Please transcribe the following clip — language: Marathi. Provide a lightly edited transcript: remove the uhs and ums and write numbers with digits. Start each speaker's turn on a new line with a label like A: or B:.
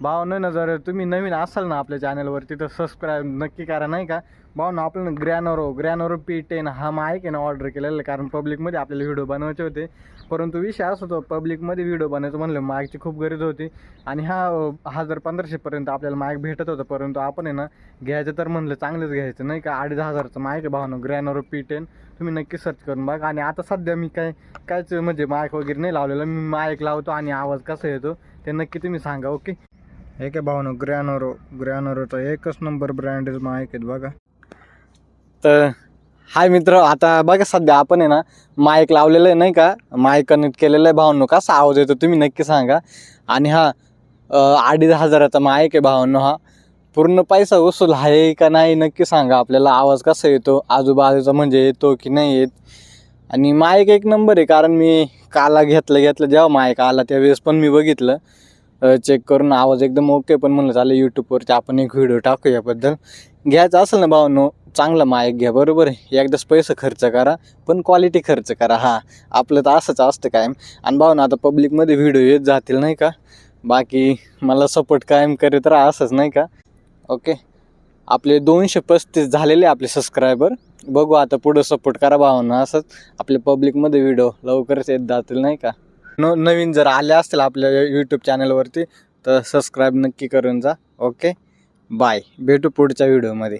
A: भावनो ना, जर तुम्ही नवीन असाल ना आपल्या चॅनलवरती तर सबस्क्राईब नक्की करा नाही का भावनो. आपल्याला ग्रॅनोरो P10 हा माईक आहे ना ऑर्डर केलेला आहे, कारण पब्लिकमध्ये आपल्याला व्हिडिओ बनवायचे होते. परंतु विषय असं होतो, पब्लिकमध्ये व्हिडिओ बनवायचं म्हणलं माईकची खूप गरज होती. आणि हा 1000-1500पर्यंत आपल्याला माईक भेटत होतं. परंतु आपण आहे ना घ्यायचं तर म्हणलं चांगलंच घ्यायचं नाही का. 2500चं माईक आहे भावनो, ग्रॅनोरो P10. तुम्ही नक्की सर्च करून बघा. आणि आता सध्या मी कायच म्हणजे माईक वगैरे नाही लावलेलं, मी माईक लावतो आणि आवाज कसा येतो ते नक्की तुम्ही सांगा. ओके. हे काय भावनो, ग्रॅनोरोचा एकच नंबर ब्रँडेड माईक आहेत बघा. तर हाय मित्र, आता बघा सध्या आपण आहे ना माईक लावलेलं आहे नाही का, माईक कनेक्ट केलेलं आहे भावनो. कसा आवाज येतो तुम्ही नक्की सांगा. आणि हा 2500चा माईक आहे भावनो. हा पूर्ण पैसा वसूल आहे का नाही नक्की सांगा. आपल्याला आवाज कसा येतो आजूबाजूचा, म्हणजे येतो की नाही येत. आणि माईक एक नंबर आहे, कारण मी काला घेतलं जेव्हा माईक आला त्यावेळेस पण मी बघितलं चेक करून, आवाज एकदम ओके. पण म्हणलं चालेल यूट्यूबवरती आपण एक व्हिडिओ टाकू याबद्दल. घ्यायचं असेल ना भावनो चांगला माईक घ्या, बरोबर आहे. एकदाच पैसे खर्च करा पण क्वालिटी खर्च करा. हां, आपलं तर असंच असतं कायम. आणि भावनो आता पब्लिकमध्ये व्हिडिओ येत जातील नाही का, बाकी मला सपोर्ट कायम करीत राहा असंच नाही का. ओके. आपले 235 झालेले आपले सबस्क्रायबर. बघू आता पुढं सपोर्ट करा भावना, असंच आपल्या पब्लिकमध्ये व्हिडिओ लवकरच येत जातील नाही का. नवीन जर आले असतील आपल्या यूट्यूब चॅनलवरती तर सबस्क्राईब नक्की करून जा. ओके, बाय, भेटू पुढच्या व्हिडिओमध्ये.